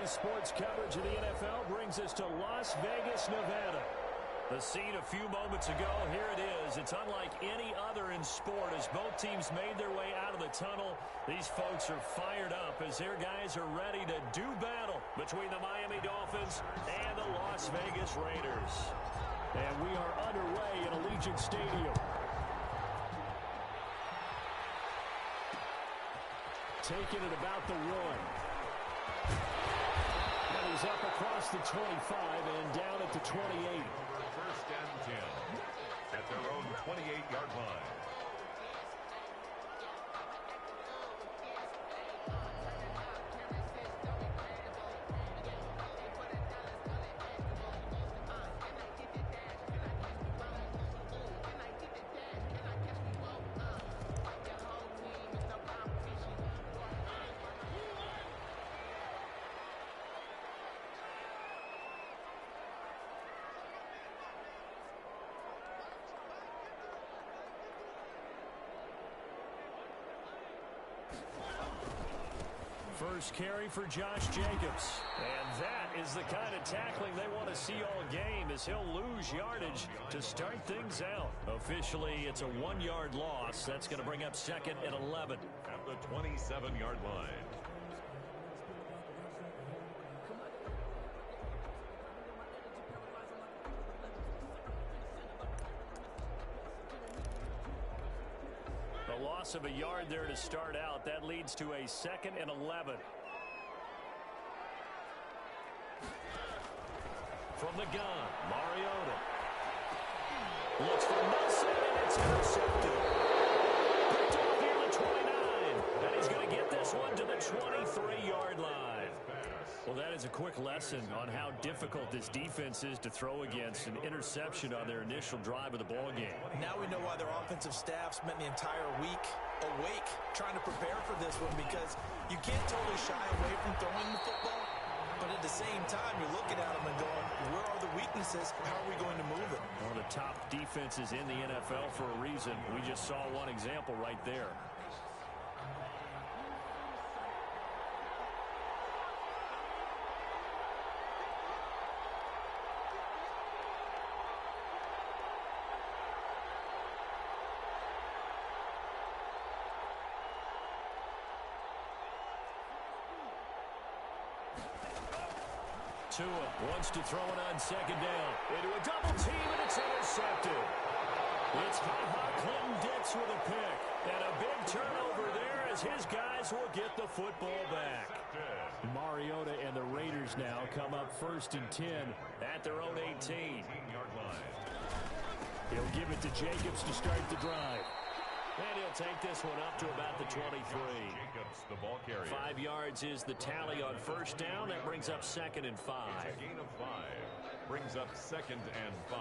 Today's sports coverage of the NFL brings us to Las Vegas, Nevada. The scene a few moments ago, here it is. It's unlike any other in sport as both teams made their way out of the tunnel. These folks are fired up as their guys are ready to do battle between the Miami Dolphins and the Las Vegas Raiders. And we are underway in Allegiant Stadium. Taking it about the 1. And he's up across the 25 and down at the 28. First and 10 at their own 28-yard line. First carry for Josh Jacobs. And that is the kind of tackling they want to see all game as he'll lose yardage to start things out. Officially, it's a 1-yard loss. That's going to bring up second and 11. At the 27-yard line. A loss of a yard there to start out. That leads to a second and 11. From the gun, Mariota. Looks for Nelson, and it's intercepted. Picked off near the 29. And he's going to get this one to the 23-yard line. Well, that is a quick lesson on how difficult this defense is to throw against. An interception on their initial drive of the ball game. Now we know why their offensive staff spent the entire week awake trying to prepare for this one, because you can't totally shy away from throwing the football, but at the same time you're looking at them and going, where are the weaknesses? How are we going to move it? One of the top defenses in the NFL for a reason. We just saw one example right there. Tua wants to throw it on second down. Into a double team, and it's intercepted. It's Clinton-Dix with a pick. And a big turnover there as his guys will get the football back. Mariota and the Raiders now come up first and 10 at their own 18. He'll give it to Jacobs to start the drive. And he'll take this one up to about the 23. Jacobs, the ball carrier. 5 yards is the tally on first down. That brings up second and 5. It's a gain of 5. Brings up second and 5.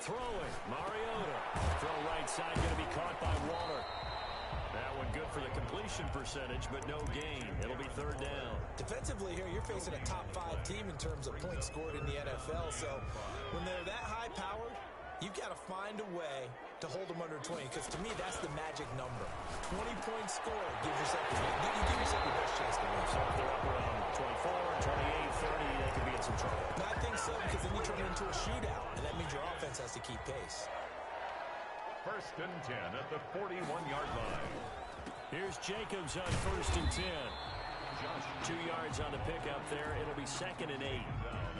Throwing, Mariota. Throw right side, going to be caught by Waller. That one good for the completion percentage, but no gain. It'll be third down. Defensively here, you're facing a top 5 team in terms of points scored in the NFL. So when they're that high-powered, you've got to find a way to hold them under 20, because to me, that's the magic number. 20 points scored gives yourself give yourself the best chance to win. So if they're up around 24, 28, 30, they could be in some trouble. I think so, because then you turn it into a shootout, and that means your offense has to keep pace. First and 10 at the 41-yard line. Here's Jacobs on first and 10. 2 yards on the pickup there. It'll be second and 8.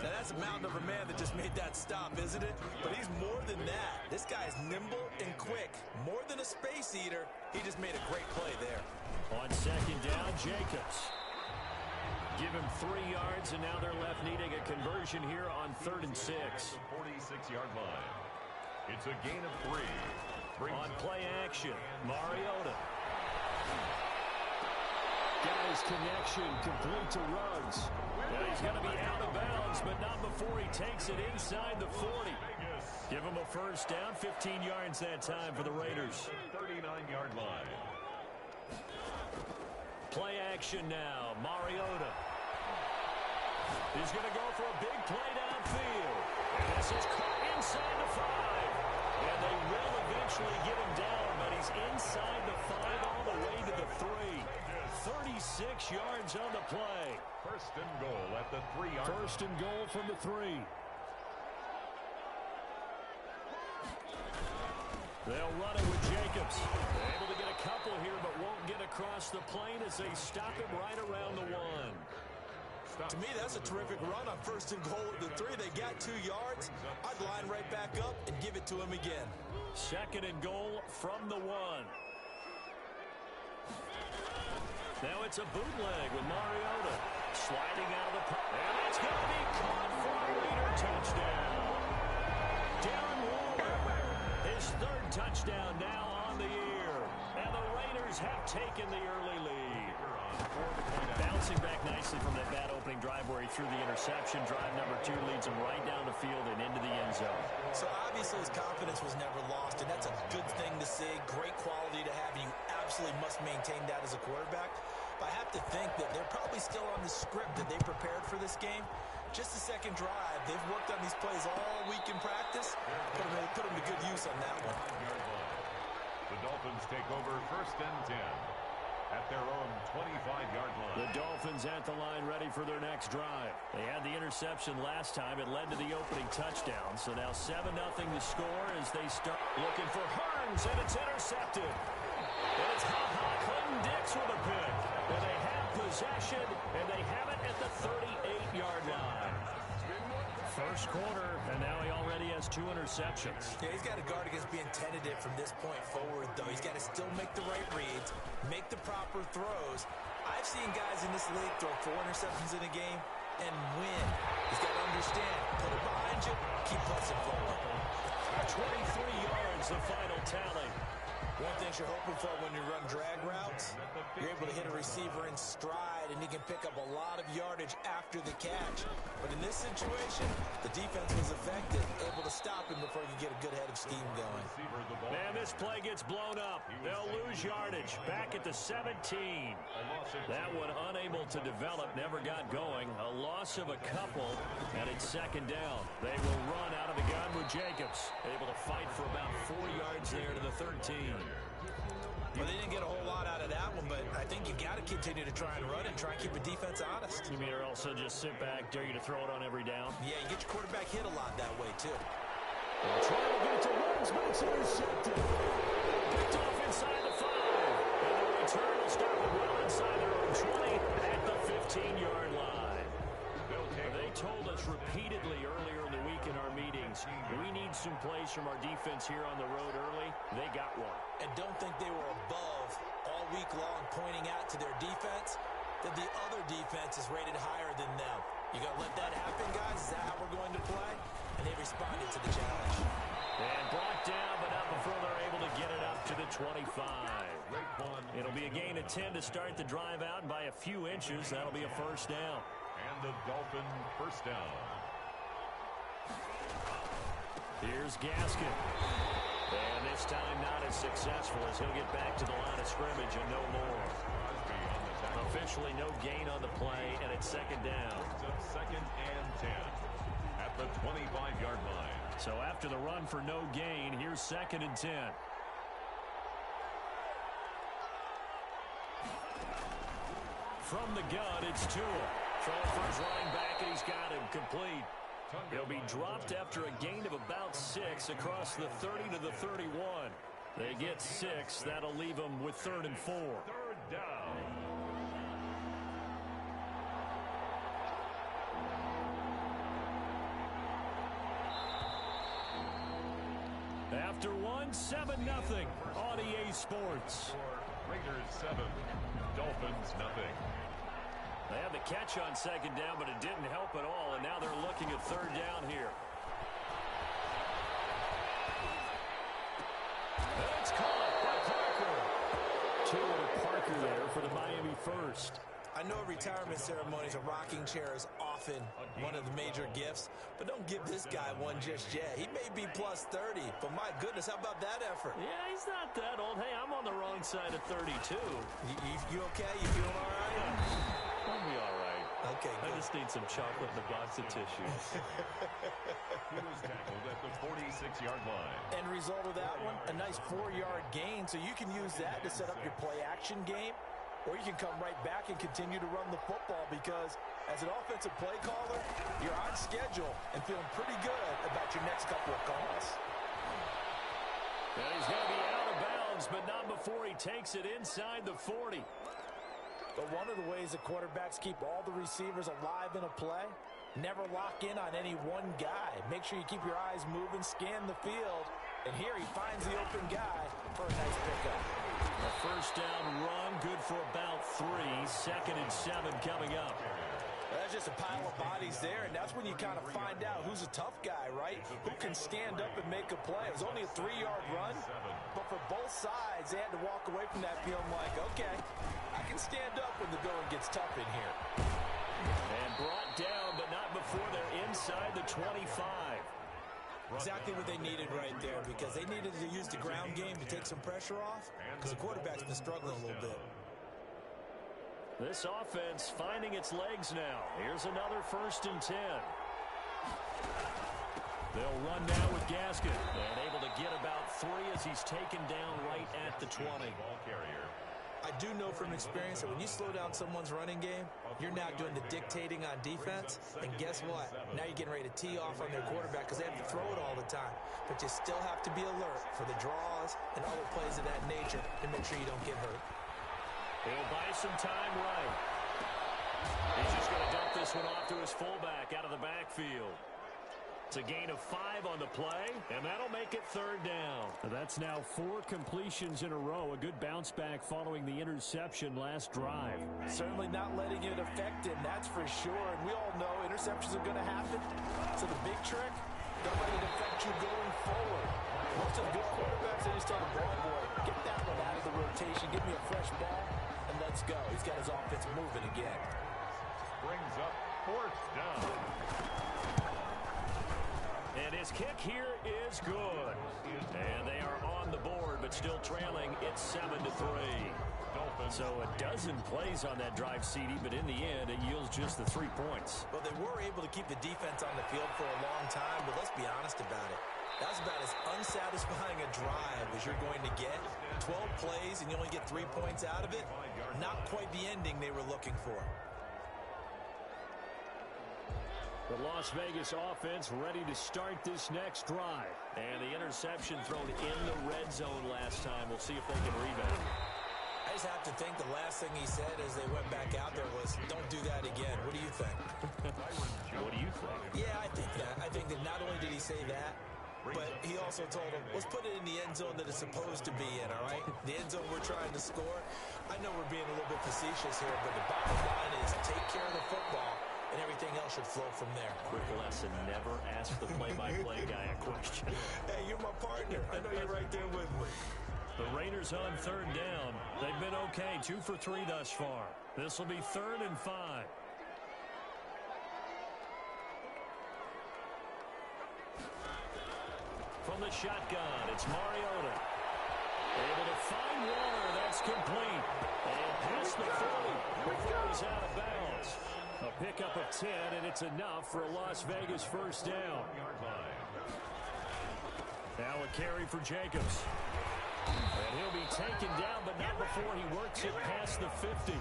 Now that's a mountain of a man that just made that stop, isn't it? But he's more than that. This guy is nimble and quick. More than a space eater, he just made a great play there. On second down, Jacobs. Give him 3 yards, and now they're left needing a conversion here on third and 6. 46-yard line. It's a gain of 3. On play action, Mariota. Got his this connection, complete to Ruggs. Yeah, he's going to be out of bounds, but not before he takes it inside the 40. Give him a first down, 15 yards that time for the Raiders. 39-yard line. Play action now, Mariota. He's going to go for a big play downfield. And this is caught inside the 5. And they will eventually get him down, but he's inside the 5 all the way to the 3. 36 yards on the play. First and goal at the 3-yard line. First and goal from the 3. They'll run it with Jacobs. Able to get a couple here, but won't get across the plane as they stop him right around the 1. To me, that's a terrific run on first and goal at the 3. They got 2 yards. I'd line right back up and give it to him again. Second and goal from the 1. Now it's a bootleg with Mariota. Sliding out of the pocket. And it's going to be caught for a Raider touchdown. Darren Waller, his 3rd touchdown now on the year. And the Raiders have taken the early lead. Bouncing back nicely from that bad opening drive where he threw the interception. Drive number 2 leads him right down the field and into the end zone. So obviously his confidence was never lost, and that's a good thing to see. Great quality to have, and you absolutely must maintain that as a quarterback. But I have to think that they're probably still on the script that they prepared for this game. Just the second drive. They've worked on these plays all week in practice. Put them to good use on that one. The Dolphins take over first and 10 at their own 25-yard line. The Dolphins at the line ready for their next drive. They had the interception last time. It led to the opening touchdown. So now 7-0 the score as they start looking for Hearns, and it's intercepted. And it's Clinton-Dix with a pick. And they have possession, and they have it at the 38-yard line. First quarter, and now he already has 2 interceptions. Yeah, he's got to guard against being tentative from this point forward, though. He's got to still make the right reads, make the proper throws. I've seen guys in this league throw 4 interceptions in a game and win. He's got to understand, put it behind you, keep pressing forward. 23 yards, the final tally. One thing you're hoping for when you run drag routes, you're able to hit a receiver in stride, and he can pick up a lot of yardage after the catch. But in this situation, the defense was effective, able to stop him before he could get a good head of steam going. And this play gets blown up. They'll lose yardage back at the 17. That one unable to develop, never got going. A loss of a couple, and it's second down. They will run out of the gun with Jacobs, able to fight for about 4 yards there to the 13. Well, they didn't get a whole lot out of that one, but I think you got to continue to try and run and try and keep a defense honest. You mean or also just sit back, dare you to throw it on every down? Yeah, you get your quarterback hit a lot that way, too. They'll try to get it to Ruggs, but it's intercepted. Picked off inside the 5. And the return will stop it well inside their own 20 at the 15-yard line. They told us repeatedly earlier in the week in our meetings, we need some plays from our defense here on the road early. They got one. And don't think they were above all week long, pointing out to their defense that the other defense is rated higher than them. You got to let that happen, guys? Is that how we're going to play? And they responded to the challenge. And brought down, but not before they're able to get it up to the 25. It'll be a gain of 10 to start the drive out, and by a few inches, that'll be a first down. And the Dolphin first down. Here's Gaskin. And this time not as successful as he'll get back to the line of scrimmage and no more. Officially no gain on the play, and it's second down. Second and 10 at the 25-yard line. So after the run for no gain, here's second and 10. From the gun, it's Tua. Throwing for his running back, and he's got him complete. He'll be dropped after a gain of about 6 across the 30 to the 31. They get 6. That'll leave them with 3rd and 4. Third down. After 7-0 on EA Sports. Raiders 7, Dolphins nothing. They had the catch on second down, but it didn't help at all, and now they're looking at third down here. And it's caught by Parker. Two to Parker there for the Miami first. I know at retirement ceremonies, a rocking chair is often one of the major gifts, but don't give this guy one just yet. He may be plus 30, but my goodness, how about that effort? Yeah, he's not that old. Hey, I'm on the wrong side of 32. You okay? You feeling all right? I'll be all right. Okay, good. I just need some chocolate and a box of tissues. He was tackled at the 46-yard line. End result of that one, a nice 4-yard gain, so you can use that to set up your play-action game. Or you can come right back and continue to run the football because as an offensive play caller, you're on schedule and feeling pretty good about your next couple of calls. And he's going to be out of bounds, but not before he takes it inside the 40. But one of the ways that quarterbacks keep all the receivers alive in a play, never lock in on any one guy. Make sure you keep your eyes moving, scan the field, and here he finds the open guy for a nice pickup. A first down run, good for about 3. 2nd and 7 coming up. That's just a pile of bodies there, and that's when you kind of find out who's a tough guy, right? Who can stand up and make a play. It was only a 3-yard run, but for both sides, they had to walk away from that feeling like, okay, I can stand up when the going gets tough in here. And brought down, but not before they're inside the 25. Exactly what they needed right there, because they needed to use the ground game to take some pressure off, because the quarterback's been struggling a little bit. This offense finding its legs now. Here's another 1st and 10. They'll run now with Gaskin, and able to get about 3 as he's taken down right at the 20. Ball carrier. I do know from experience that when you slow down someone's running game, you're now doing the dictating on defense. And guess what? Now you're getting ready to tee off on their quarterback because they have to throw it all the time. But you still have to be alert for the draws and other plays of that nature to make sure you don't get hurt. He'll buy some time right. He's just going to dump this one off to his fullback out of the backfield. It's a gain of 5 on the play, and that'll make it 3rd down. That's now 4 completions in a row. A good bounce back following the interception last drive. Certainly not letting it affect him, that's for sure. And we all know interceptions are going to happen. So the big trick, don't let it affect you going forward. Most of the good quarterbacks, they just tell the ball boy, get that one out of the rotation, give me a fresh ball, and let's go. He's got his offense moving again. Brings up 4th down. And his kick here is good. And they are on the board, but still trailing. It's 7-3. So a dozen plays on that drive, CD, but in the end, it yields just the 3 points. Well, they were able to keep the defense on the field for a long time, but let's be honest about it. That's about as unsatisfying a drive as you're going to get. 12 plays, and you only get 3 points out of it. Not quite the ending they were looking for. The Las Vegas offense ready to start this next drive. And the interception thrown in the red zone last time. We'll see if they can rebound. I just have to think the last thing he said as they went back out there was, don't do that again. What do you think? What do you think? Yeah, I think that. I think that not only did he say that, but he also told them, let's put it in the end zone that it's supposed to be in, all right? The end zone we're trying to score. I know we're being a little bit facetious here, but the bottom line is take care of the football, and everything else should flow from there. Quick lesson, never ask the play-by-play guy a question. Hey, you're my partner. I know you're right there with me. The Raiders on 3rd down. They've been okay, 2 for 3 thus far. This will be 3rd and 5. From the shotgun, it's Mariota. Able to find Waller. That's complete. And past the 40 before he's out of bounds. A pickup of 10, and it's enough for a Las Vegas first down. Now a carry for Jacobs. And he'll be taken down, but not before he works it past the 50.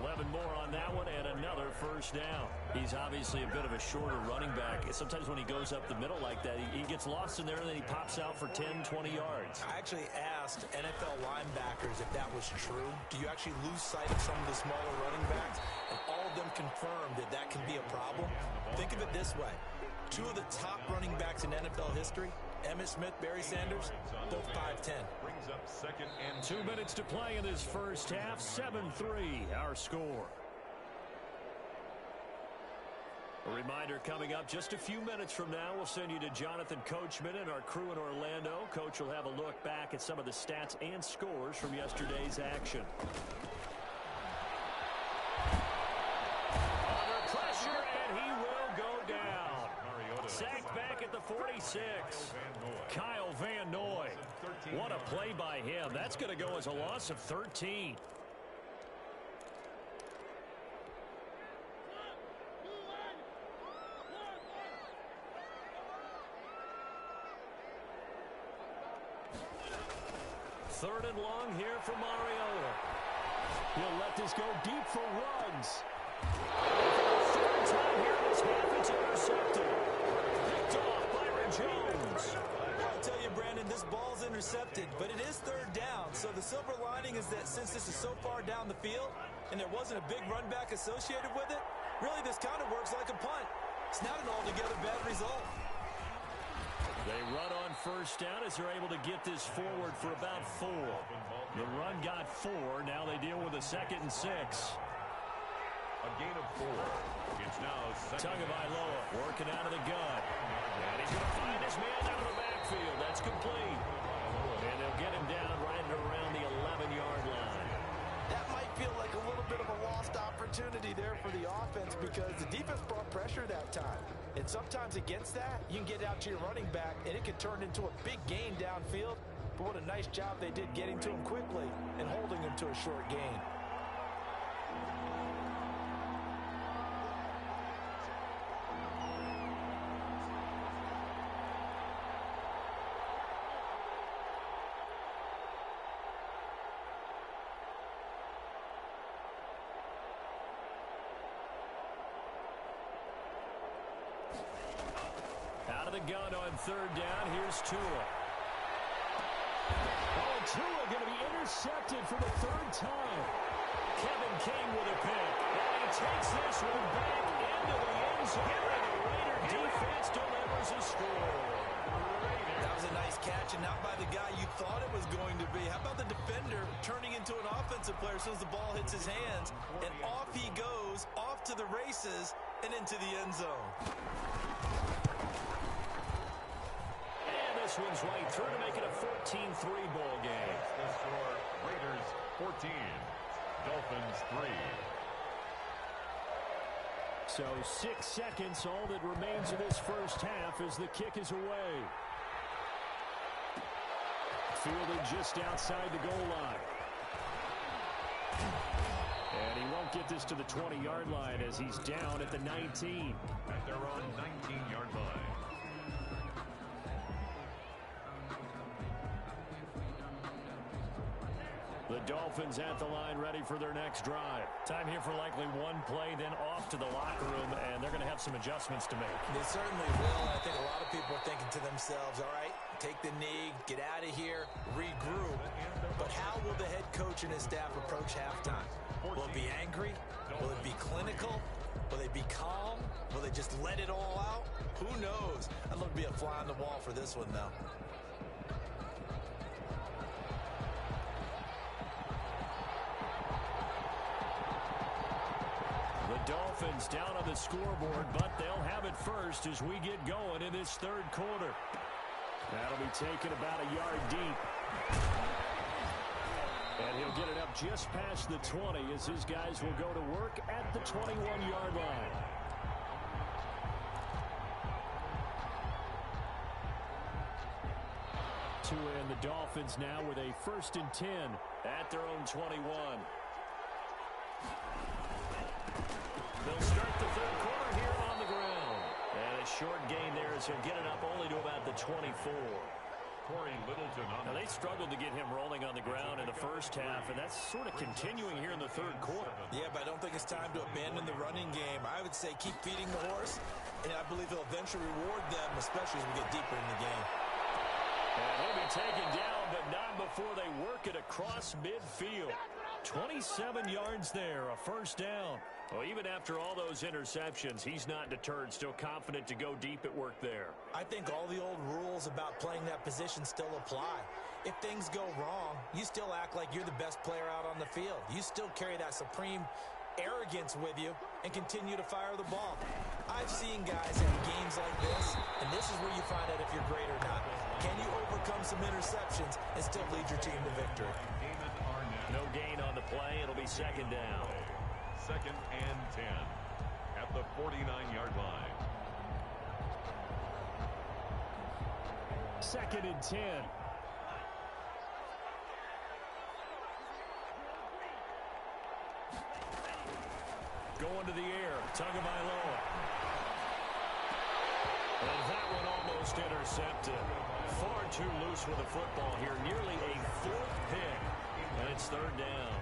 11 more on that one, and another first down. He's obviously a bit of a shorter running back. Sometimes when he goes up the middle like that, he gets lost in there, and then he pops out for 10, 20 yards. I actually asked NFL linebackers if that was true. Do you actually lose sight of some of the smaller running backs? And all of them confirmed that that can be a problem. Think of it this way. 2 of the top running backs in NFL history, Emmitt Smith, Barry Sanders, both 5'10". Brings up 2nd and 2 minutes to play in this first half. 7-3, our score. A reminder coming up just a few minutes from now, we'll send you to Jonathan Coachman and our crew in Orlando. Coach will have a look back at some of the stats and scores from yesterday's action. 6. Kyle Van Noy. What a play by him. That's going to go as a loss of 13. Third and long here for Mariota. He'll let this go deep for Ruggs. Third time here in this half, it's intercepted. Picked off Byron Jones. I'll tell you, Brandon, this ball's intercepted, but it is third down. So the silver lining is that since this is so far down the field and there wasn't a big run back associated with it, really this kind of works like a punt. It's not an altogether bad result. They run on first down as they're able to get this forward for about 4. The run got 4. Now they deal with a 2nd and 6. A gain of 4. It's now second. Tagovailoa working out of the gun. And he's going to find his man out of the backfield. That's complete. And they'll get him down right around the 11-yard line. That might feel like a little bit of a lost opportunity there for the offense because the defense brought pressure that time. And sometimes against that, you can get out to your running back, and it could turn into a big gain downfield. But what a nice job they did getting to him quickly and holding him to a short gain. Out of the gun on third down. Here's Tua. Oh, Tua going to be intercepted for the 3rd time. Kevin King with a pick. And he takes this one back into the end zone. And the Raider defense delivers a score. That was a nice catch, and not by the guy you thought it was going to be. How about the defender turning into an offensive player as soon as the ball hits his hands? And off he goes, off to the races, and into the end zone. This one's right through to make it a 14-3 ball game. The score, Raiders 14, Dolphins 3. So 6 seconds, all that remains of this first half as the kick is away. Fielded just outside the goal line. And he won't get this to the 20-yard line as he's down at the 19. At their own 19-yard line. The Dolphins at the line ready for their next drive. Time here for likely one play, then off to the locker room, and they're going to have some adjustments to make. They certainly will. I think a lot of people are thinking to themselves, all right, take the knee, get out of here, regroup. But how will the head coach and his staff approach halftime? Will it be angry? Will it be clinical? Will they be calm? Will they just let it all out? Who knows? I'd love to be a fly on the wall for this one, though. Dolphins down on the scoreboard, but they'll have it first as we get going in this 3rd quarter. That'll be taken about a yard deep. And he'll get it up just past the 20 as his guys will go to work at the 21-yard line. Tua and the Dolphins now with a 1st and 10 at their own 21. They'll start the 3rd quarter here on the ground. And a short gain there as he'll get it up only to about the 24. Corey Littleton on. Now, they struggled to get him rolling on the ground in the first half, and that's sort of continuing here in the 3rd quarter. Yeah, but I don't think it's time to abandon the running game. I would say keep feeding the horse, and I believe he'll eventually reward them, especially as we get deeper in the game. And he'll be taken down, but not before they work it across midfield. 27 yards there, a 1st down. Well, even after all those interceptions, he's not deterred, still confident to go deep at work there. I think all the old rules about playing that position still apply. If things go wrong, you still act like you're the best player out on the field. You still carry that supreme arrogance with you and continue to fire the ball. I've seen guys have games like this, and this is where you find out if you're great or not. Can you overcome some interceptions and still lead your team to victory? No gain on the play. It'll be 2nd down. 2nd and 10 at the 49-yard line. 2nd and 10. Going to the air, Tagovailoa. And that one almost intercepted. Far too loose with the football here. Nearly a 4th pick. And it's 3rd down.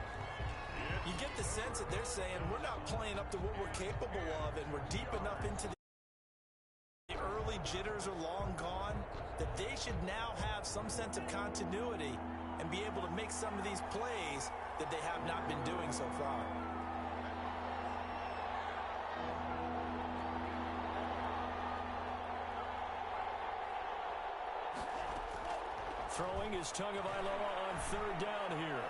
You get the sense that they're saying we're not playing up to what we're capable of, and we're deep enough into the early jitters are long gone, that they should now have some sense of continuity and be able to make some of these plays that they have not been doing so far. Throwing is Tagovailoa on 3rd down here.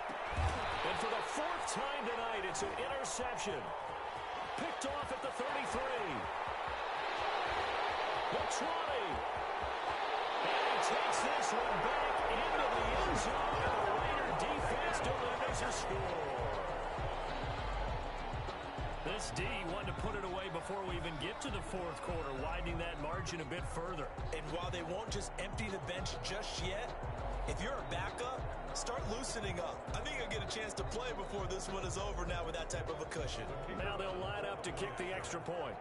And for the 4th time tonight, it's an interception. Picked off at the 33. The 20. And he takes this one back into the end zone. And the Raider defense delivers a score. This D wanted to put it away before we even get to the 4th quarter, widening that margin a bit further. And while they won't just empty the bench just yet, if you're a backup, start loosening up. I think you'll get a chance to play before this one is over now with that type of a cushion. Now they'll line up to kick the extra point.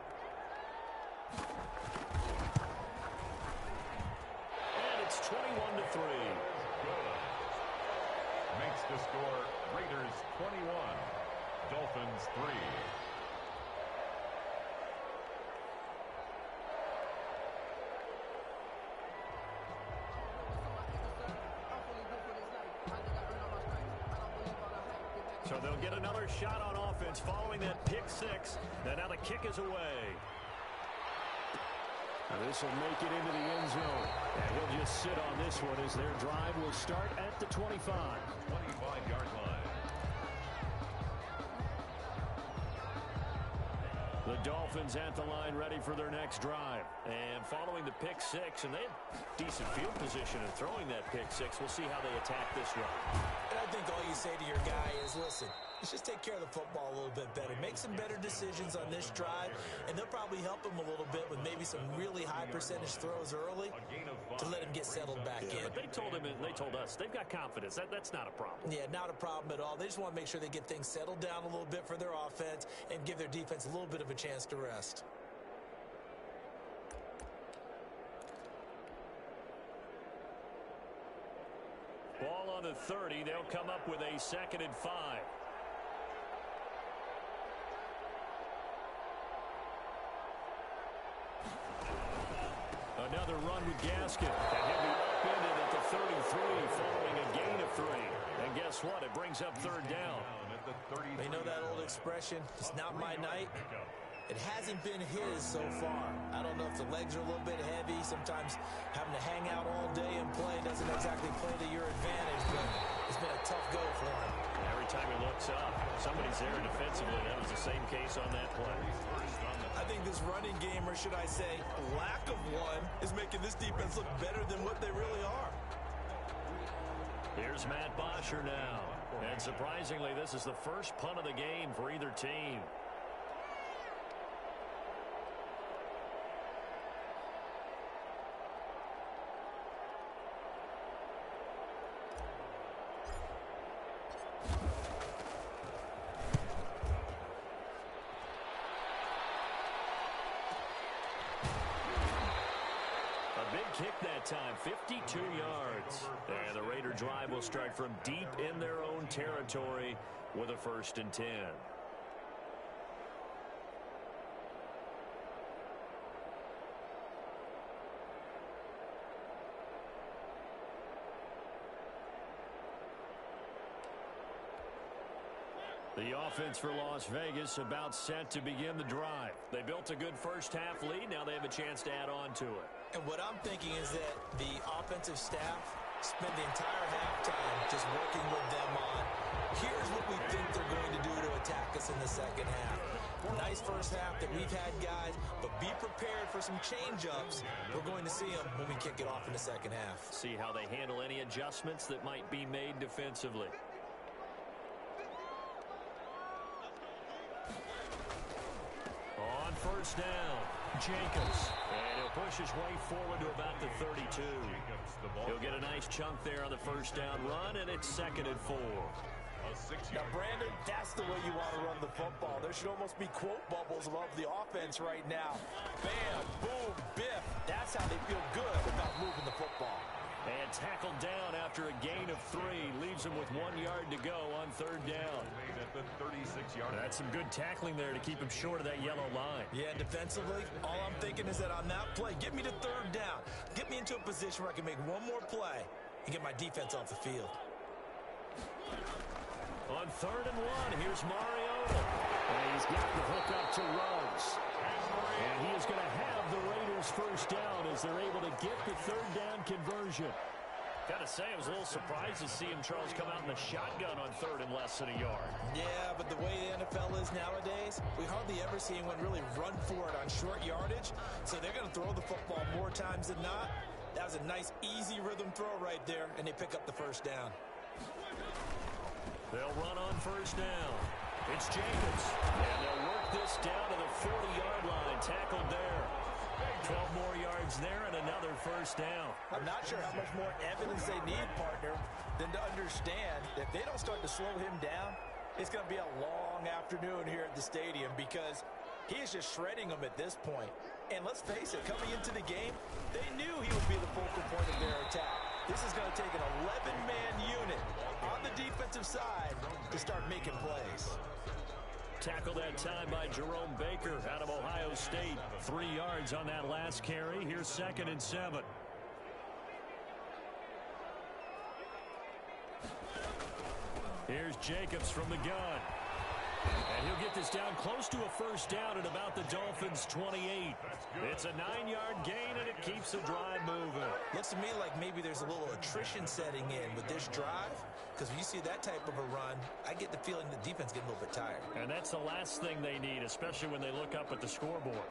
And it's 21-3. Good. Makes the score Raiders 21, Dolphins 3. So they'll get another shot on offense following that pick 6. And now the kick is away. This will make it into the end zone. And he'll just sit on this one as their drive will start at the 25. 25-yard line. The Dolphins at the line ready for their next drive. And following the pick 6, and they had decent field position in throwing that pick 6. We'll see how they attack this drive. And I think all you say to your guy is, listen, let's just take care of the football a little bit better. Make some better decisions on this drive, and they'll probably help him a little bit with maybe some really high percentage throws early to let him get settled back in. But they told him, and they told us, they've got confidence. That's not a problem. Yeah, not a problem at all. They just want to make sure they get things settled down a little bit for their offense and give their defense a little bit of a chance to rest. Ball on the 30. They'll come up with a 2nd and 5. Another run with Gaskin. And he'll be upended at the 33 following a gain of 3. And guess what? It brings up 3rd down. They know that old expression, it's not my night. It hasn't been his so far. I don't know if the legs are a little bit heavy. Sometimes having to hang out all day and play doesn't exactly play to your advantage, but it's been a tough go for him. Every time he looks up, somebody's there defensively. That was the same case on that play. I think this running game, or should I say lack of one, is making this defense look better than what they really are. Here's Matt Bosher now. And surprisingly, this is the first punt of the game for either team. Kick that time, 52 yards. And the Raider drive will start from deep in their own territory with a 1st and 10. The offense for Las Vegas about set to begin the drive. They built a good first half lead. Now they have a chance to add on to it. And what I'm thinking is that the offensive staff spend the entire halftime just working with them on, here's what we think they're going to do to attack us in the second half. Nice first half that we've had, guys, but be prepared for some change-ups. We're going to see them when we kick it off in the second half. See how they handle any adjustments that might be made defensively. On 1st down, Jacobs. And he'll push his way forward to about the 32. He'll get a nice chunk there on the first down run, and it's 2nd and 4. Now, Brandon, that's the way you want to run the football. There should almost be quote bubbles above the offense right now. Bam, boom, biff. That's how they feel good about moving the football. And tackled down after a gain of 3. Leaves him with 1 yard to go on 3rd down. At the 36-yard. That's some good tackling there to keep him short of that yellow line. Yeah, defensively, all I'm thinking is that on that play, get me to 3rd down. Get me into a position where I can make one more play and get my defense off the field. On 3rd and 1, here's Mariota. And he's got the hook up to Ruggs. And he is going to have the Raiders first down as they're able to get the 3rd down conversion. Got to say, I was a little surprised to see him, Charles, come out in the shotgun on 3rd and less than a yard. Yeah, but the way the NFL is nowadays, we hardly ever see anyone really run for it on short yardage. So they're going to throw the football more times than not. That was a nice, easy rhythm throw right there, and they pick up the first down. They'll run on first down. It's Jacobs. And they'll work this down to the 40-yard line. Tackled there. 12 more yards there and another first down. I'm not sure how much more evidence they need, partner, than to understand that if they don't start to slow him down, it's going to be a long afternoon here at the stadium because he is just shredding them at this point. And let's face it, coming into the game, they knew he would be the focal point of their attack. This is going to take an 11-man unit on the defensive side to start making plays. Tackled that time by Jerome Baker out of Ohio State. 3 yards on that last carry. Here's 2nd and 7. Here's Jacobs from the gun. And he'll get this down close to a first down at about the Dolphins' 28. It's a 9-yard gain, and it keeps the drive moving. Looks to me like maybe there's a little attrition setting in with this drive, because when you see that type of a run, I get the feeling the defense getting a little bit tired. And that's the last thing they need, especially when they look up at the scoreboard.